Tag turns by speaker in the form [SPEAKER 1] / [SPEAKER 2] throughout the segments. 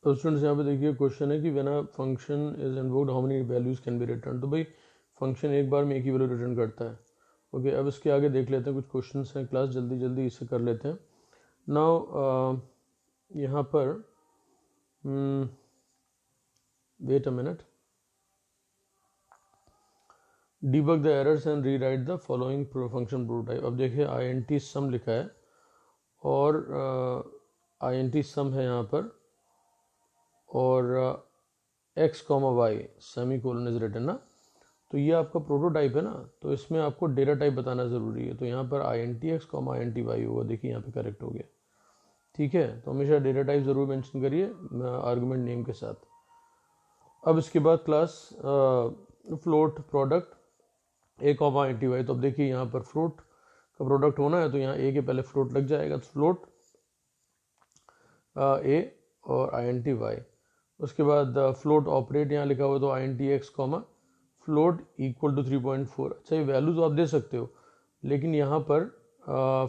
[SPEAKER 1] तो स्टूडेंट्स यहाँ पे देखिए क्वेश्चन है कि when a function is invoked how many values can be return. तो भाई फंक्शन एक बार में एक ही वैल्यू रिटर्न करता है। ओके, अब इसके आगे देख लेते हैं, कुछ क्वेश्चंस हैं क्लास, जल्दी जल्दी इसे कर लेते हैं। नाउ यहाँ पर wait a minute, debug the errors and rewrite the following function prototype। अब देखिए int sum लिखा है और int sum है यहाँ पर, और x, y semicolon is written ना। तो ये आपका प्रोटोटाइप है ना, तो इसमें आपको डेटा टाइप बताना ज़रूरी है। तो यहाँ पर int x, int y होगा। देखिए यहाँ पे करेक्ट हो गया, ठीक है। तो हमेशा डेटा टाइप ज़रूर मेंशन करिए आर्गुमेंट नेम के साथ। अब इसके बाद class float product a, int y। तो अब देखिए यहाँ पर फ्लोट का प्रोडक्ट होना है, तो यहाँ a के पहले फ्लोट लग जाएगा, तो फ्लोट a और int y। उसके बाद फ्लोट ऑपरेट यहाँ लिखा हुआ, तो int x, float equal to 3.4। अच्छा, ये वैल्यूज आप दे सकते हो, लेकिन यहाँ पर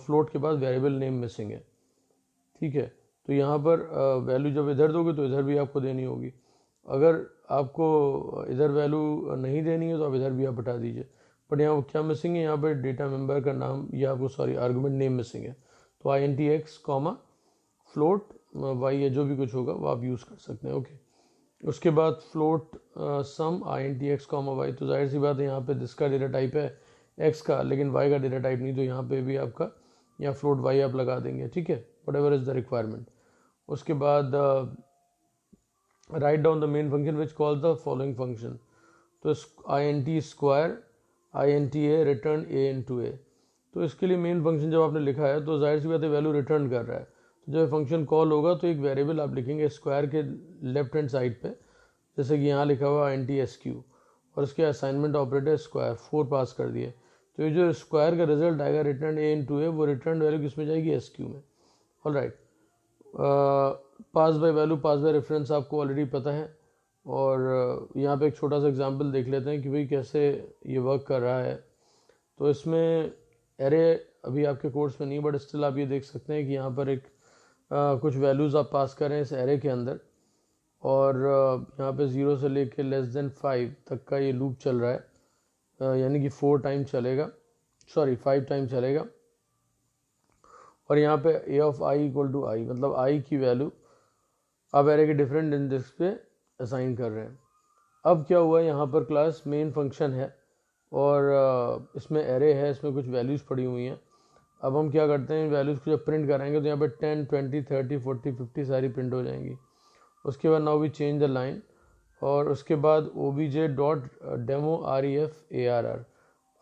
[SPEAKER 1] फ्लोट के बाद वेरिएबल नेम मिसिंग है, ठीक है। तो यहाँ पर वैल्यू जब इधर दोगे तो इधर भी आपको देनी होगी। अगर आपको इधर वैल्यू नहीं देनी है तो आप इधर भी आप हटा दीजिए। बट यहाँ क्या मिसिंग है, यहाँ पर डेटा मेंबर का नाम या आपको सॉरी आर्गुमेंट नेम मिसिंग है। तो int x, फ्लोट y या जो भी कुछ होगा वो आप यूज़ कर सकते हैं। ओके, उसके बाद फ्लोट सम int x, y। तो जाहिर सी बात है यहाँ पे जिसका डेटा टाइप है x का, लेकिन y का डेटा टाइप नहीं, तो यहाँ पे भी आपका यहाँ फ्लोट y आप लगा देंगे, ठीक है, whatever is the requirement. उसके बाद write down the main function which call the following function. तो int square int a return a into a. तो इसके लिए मेन फंक्शन जब आपने लिखा है तो जाहिर सी बात है वैल्यू रिटर्न कर रहा है। तो जब फंक्शन कॉल होगा तो एक वेरिएबल आप लिखेंगे स्क्वायर के लेफ्ट हैंड साइड पे, जैसे कि यहाँ लिखा हुआ int sq, और उसके असाइनमेंट ऑपरेटर स्क्वायर 4 पास कर दिए। तो ये जो स्क्वायर का रिजल्ट आएगा रिटर्न a इंटू ए, वो रिटर्न वैल्यू किस में जाएगी, sq में। All right, pass by value, pass by reference आपको ऑलरेडी पता है। और यहाँ पे एक छोटा सा एग्जांपल देख लेते हैं कि भाई कैसे ये वर्क कर रहा है। तो इसमें एरे अभी आपके कोर्स में नहीं, बट स्टिल आप ये देख सकते हैं कि यहाँ पर एक कुछ वैल्यूज़ आप पास करें इस एरे के अंदर, और यहाँ पे 0 से लेके <5 तक का ये लूप चल रहा है, यानी कि 4 टाइम चलेगा, सॉरी 5 टाइम चलेगा। और यहाँ पे a of i equal to i, मतलब i की वैल्यू आप एरे के डिफरेंट इंडेक्स पे असाइन कर रहे हैं। अब क्या हुआ, यहाँ पर क्लास मेन फंक्शन है और इसमें एरे है, इसमें कुछ वैल्यूज़ पड़ी हुई हैं। अब हम क्या करते हैं, वैल्यूज़ को जब प्रिंट कराएंगे तो यहाँ पे 10, 20, 30, 40, 50 सारी प्रिंट हो जाएंगी। उसके बाद now we change the line, और उसके बाद obj.demo ref arr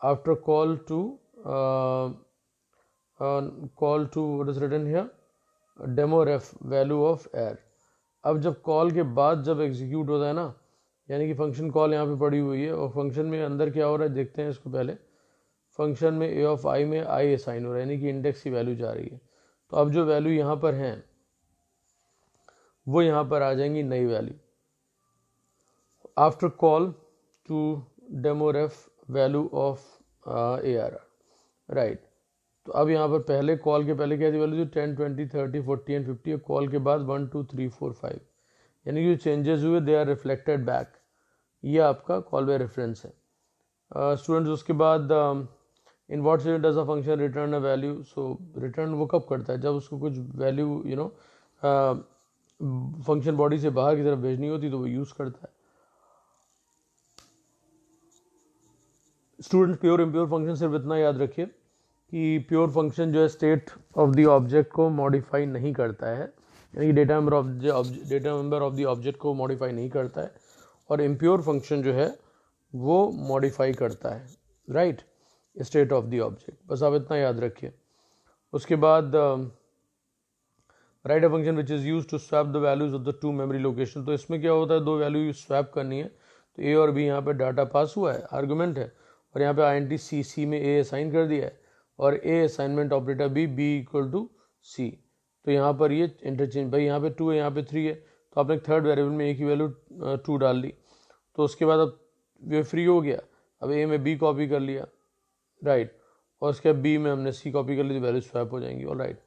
[SPEAKER 1] after call to what is written here demo ref value of arr. अब जब कॉल के बाद जब एग्जीक्यूट होता है ना, यानी कि फंक्शन कॉल यहाँ पे पड़ी हुई है और फंक्शन में अंदर क्या हो रहा है देखते हैं इसको पहले। फंक्शन में a ऑफ i में i असाइन हो रहा है, यानी कि इंडेक्स की वैल्यू जा रही है। तो अब जो वैल्यू यहाँ पर हैं वो यहाँ पर आ जाएंगी नई value after call to demo ref value of ARR, right. तो अब यहाँ पर पहले कॉल के पहले क्या थी वैल्यू, 10, 20, 30, 40 एंड 50। कॉल के बाद 1, 2, 3, 4, 5, यानी कि जो चेंजेस हुए दे आर रिफ्लेक्टेड बैक। ये आपका कॉल बाय रेफरेंस है स्टूडेंट्स। उसके बाद इन व्हाट से does a function return a value. So return वो कब करता है, जब उसको कुछ वैल्यू फंक्शन बॉडी से बाहर की तरफ भेजनी होती तो वो यूज़ करता है। स्टूडेंट प्योर इम्प्योर फंक्शन सिर्फ इतना याद रखिए कि प्योर फंक्शन जो है स्टेट ऑफ द ऑब्जेक्ट को मॉडिफाई नहीं करता है, यानी कि data member of the object को मॉडिफाई नहीं करता है, और इम्प्योर फंक्शन जो है वो मॉडिफाई करता है, right, state of the object. बस आप इतना याद रखिए। उसके बाद write a function which is use to swap the values of the two memory location. तो इसमें क्या होता है, दो वैल्यू स्वैप करनी है। तो ए और बी यहाँ पे डाटा पास हुआ है, आर्गुमेंट है, और यहाँ पे int सी में ए असाइन कर दिया है, और a assignment operator b equal to c. तो यहाँ पर ये इंटरचेंज, भाई यहाँ पे 2 है, यहाँ पे 3 है, तो आपने थर्ड वेरिएबल में ए की वैल्यू 2 डाल दी। तो उसके बाद अब ये फ्री हो गया, अब ए में बी कॉपी कर लिया, राइट, और उसके बाद बी में हमने सी कॉपी कर ली, तो वैल्यू स्वैप हो जाएंगी, all right,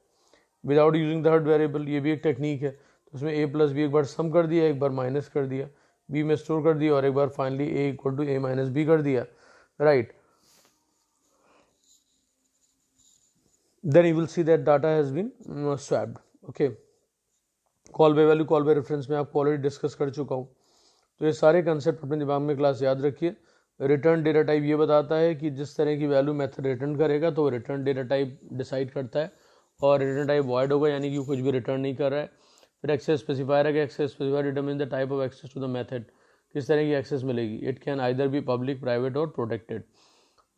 [SPEAKER 1] without using third variable. ये भी एक टेक्निक है। तो उसमें a प्लस बी एक बार सम कर दिया, एक बार माइनस कर दिया, b में स्टोर कर दिया और एक बार finally a equal to a minus b कर दिया, right. Then you will see that data has been swapped. Okay. Call by value, call by reference में आपको ऑलरेडी डिस्कस कर चुका हूँ. तो ये सारे कंसेप्ट अपने दिमाग में क्लास याद रखिए. रिटर्न डेटा टाइप ये बताता है कि जिस तरह की वैल्यू मेथड रिटर्न करेगा तो रिटर्न डेटा टाइप डिसाइड करता है, और रिटर्न टाइप वॉइड होगा यानी कि कुछ भी रिटर्न नहीं कर रहा है. फिर एक्सेस स्पेसिफायर है कि access specifier determine the type of access to the method, किस तरह की एक्सेस मिलेगी. It can either be public, private और प्रोटेक्टेड.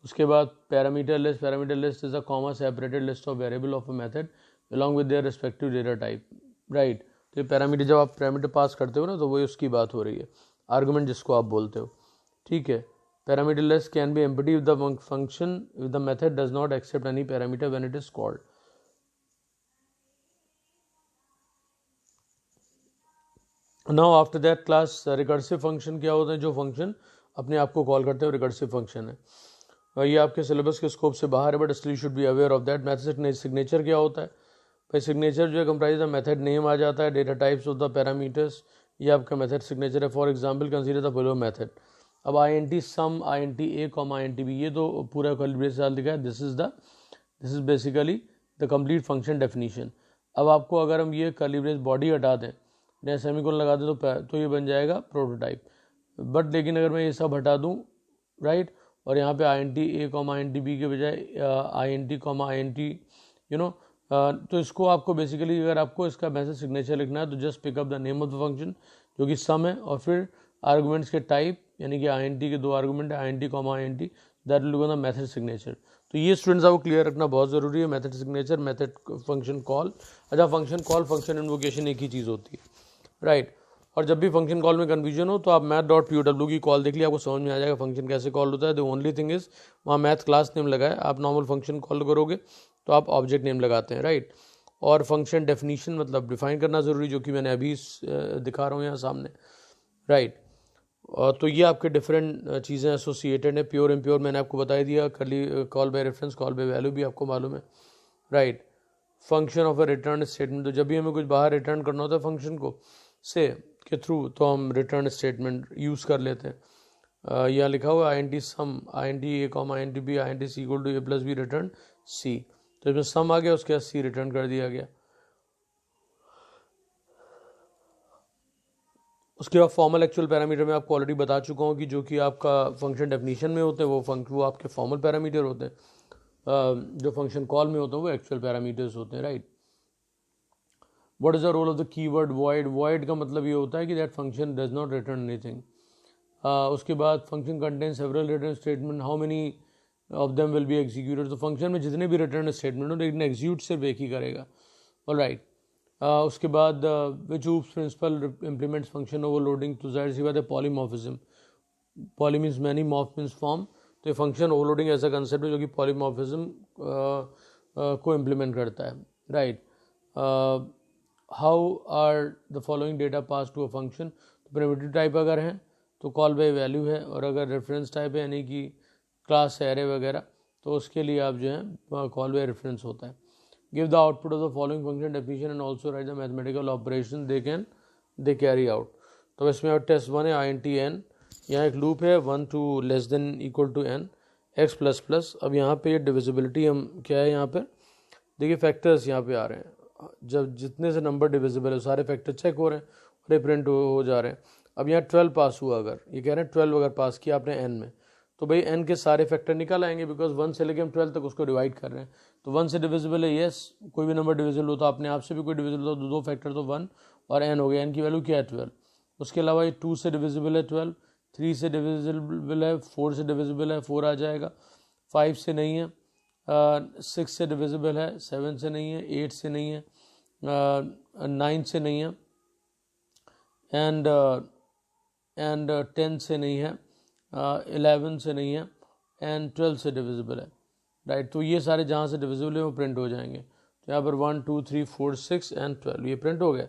[SPEAKER 1] उसके बाद parameter list is a comma separated list of variable of a method along with their respective data type, right. तो ये parameter, जब आप पैरामीटर पास करते हो ना तो वही उसकी बात हो रही है, आर्गुमेंट जिसको आप बोलते हो, ठीक है. Parameter list can be empty if the function if the method does not accept any parameter when it is called. Now after that class, recursive function क्या होता है. जो फंक्शन अपने आप को कॉल करते हैं रिकर्सिव फंक्शन है. ये आपके सिलेबस के स्कोप से बाहर है, but still you should be aware of that. Method signature क्या होता है भाई. सिग्नेचर जो है कंप्राइज द मेथड नेम आ जाता है, data types of the parameters, ये आपका मेथड सिग्नेचर है. For example consider the below method. अब INT सम, INT A, INT B, ये तो पूरा कैलिब्रेट साल दिखा है. This is basically the complete function definition. अब आपको अगर हम ये कैलिब्रेट बॉडी हटा दें या सेमीकोलन लगा दें तो ये बन जाएगा प्रोटोटाइप. बट लेकिन अगर मैं ये सब हटा दूँ, राइट, और यहाँ पे INT A, INT B के बजाय INT, INT तो इसको आपको बेसिकली, अगर आपको इसका मैसेज सिग्नेचर लिखना है तो just pick up the name of the function जो कि सम है, और फिर आर्गुमेंट्स के टाइप यानी कि INT के दो आर्गुमेंट है, INT, INT, that will become the method signature. तो ये स्टूडेंट्स आपको क्लियर रखना बहुत ज़रूरी है. Method signature, method function call. अच्छा, फंक्शन कॉल, फंक्शन इन्वोकेशन एक ही चीज़ होती है, राइट. और जब भी फंक्शन कॉल में कन्फ्यूजन हो तो आप math.pw की कॉल देख लिया, आपको समझ में आ जाएगा फंक्शन कैसे कॉल होता है. द ओनली थिंग इज वहाँ मैथ क्लास नेम लगा है, आप नॉर्मल फंक्शन कॉल करोगे तो आप ऑब्जेक्ट नेम लगाते हैं, राइट. और फंक्शन डेफिनीशन मतलब डिफाइन करना ज़रूरी, जो कि मैंने अभी दिखा रहा हूँ यहाँ सामने, राइट. तो ये आपके डिफरेंट चीज़ें एसोसिएटेड हैं. प्योर इम्प्योर मैंने आपको बता ही दिया. करली call by reference, call by value भी आपको मालूम है, right. Function of a return statement, तो जब भी हमें कुछ बाहर रिटर्न करना होता है फंक्शन को से के थ्रू, तो हम रिटर्न स्टेटमेंट यूज़ कर लेते हैं. यहाँ लिखा हुआ INT सम, INT A, INT B, INT C equal to A plus B return C. तो इसमें सम आ गया, उसके बाद C रिटर्न कर दिया गया. उसके बाद फॉर्मल एक्चुअल पैरामीटर में आपको ऑलरेडी बता चुका हूँ कि जो कि आपका फंक्शन डेफिनीशन में होते हैं वो आपके फॉर्मल पैरामीटर होते हैं. जो फंक्शन कॉल में होते हैं वो एक्चुअल पैरामीटर्स होते हैं, right. What is the role of the keyword void. Void का मतलब ये होता है कि that function does not return anything. उसके बाद function contain several return statement, how many of them will be executed. तो फंक्शन में जितने भी रिटर्न स्टेटमेंट हो लेकिन एग्जीक्यूट सिर्फ एक ही करेगा, ऑलराइट. उसके बाद which OOPs principle implements function overloading. तो जाहिर सी बात है polymorphism. Poly means many, morph means form. तो ये फंक्शन ओवरलोडिंग ऐसा कंसेप्ट है जो कि पॉलीमॉर्फिज्म को इम्प्लीमेंट करता है, right. How are the following data pass to a function. तो प्रिमिटिव टाइप अगर है तो कॉल बाय वैल्यू है, और अगर रेफरेंस टाइप है यानी कि क्लास है, एरे वगैरह, तो उसके लिए आप जो है कॉल बाय रेफरेंस होता है. Give the output of the following function definition and also right the mathematical operation they carry out. तो इसमें और टेस्ट 1 है INT n. यहाँ एक लूप है 1 to less than equal to n x plus plus. अब यहाँ पे ये डिविजिबिलिटी हम क्या है, यहाँ पे देखिए फैक्टर्स यहाँ पे आ रहे हैं. जब जितने से नंबर डिविजिबल है सारे फैक्टर चेक हो रहे हैं और ये प्रिंट हो जा रहे हैं. अब यहाँ 12 पास हुआ, अगर ये कह रहे हैं 12 अगर पास किया आपने n में, तो भाई n के सारे फैक्टर निकल आएंगे, बिकॉज 1 से लेकर हम 12 तक उसको डिवाइड कर रहे हैं. तो 1 से डिविजिबल है, यस. कोई भी नंबर डिविजिबल होता अपने आप से भी कोई डिविजिबल होता, दो फैक्टर तो 1 और n हो गया. n की वैल्यू क्या है 12. उसके अलावा ये 2 से डिविजिबल है 12, 3 से डिविजिबल है, 4 से डिविजिबल है 4 आ जाएगा, 5 से नहीं है, 6 से डिविजिबल है, 7 से नहीं है, 8 से नहीं है, 9 से नहीं है, एंड 10 से नहीं है, 11 से नहीं है, एंड 12 से डिविजिबल है, राइट. तो ये सारे जहाँ से डिविजिबल है वो प्रिंट हो जाएंगे. तो यहाँ पर 1 2 3 4 6 एंड 12 ये प्रिंट हो गए.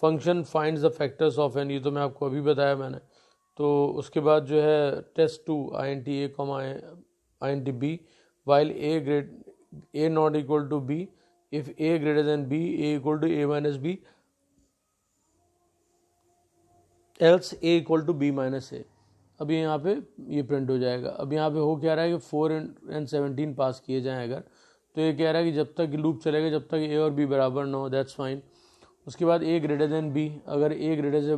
[SPEAKER 1] Function finds the factors of n, ये तो मैं आपको अभी बताया मैंने. तो उसके बाद जो है test 2 INT A, INT B while a not equal to b, if a greater than b, a equal to a minus b, else a equal to b minus a. अब यहाँ पे ये प्रिंट हो जाएगा। अब यहाँ पे हो क्या रहा है कि 4 and 17 पास किए जाएँ अगर, तो ये कह रहा है कि जब तक लूप चलेगा जब तक ए और बी बराबर ना हो, दैट्स फाइन। उसके बाद ए ग्रेटर देन बी, अगर ए ग्रेटर से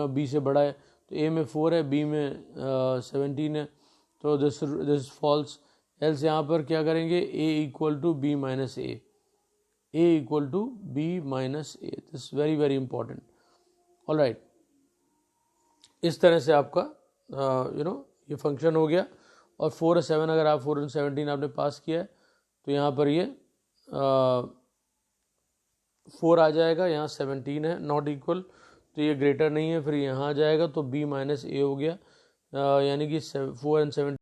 [SPEAKER 1] बी से बड़ा है तो ए में 4 है, बी में 17 है, तो दिस फॉल्स। एल्स यहाँ पर क्या करेंगे, a equal to b minus a, a equal to b minus a, this very very important. All right, इस तरह से आपका ये फंक्शन हो गया। और 4 और 7 अगर आप 4 और 17 आपने पास किया है तो यहाँ पर ये 4 आ जाएगा, यहाँ 17 है, नॉट इक्वल, तो ये ग्रेटर नहीं है, फिर यहाँ आ जाएगा तो b माइनस ए हो गया, यानी कि 4 and 17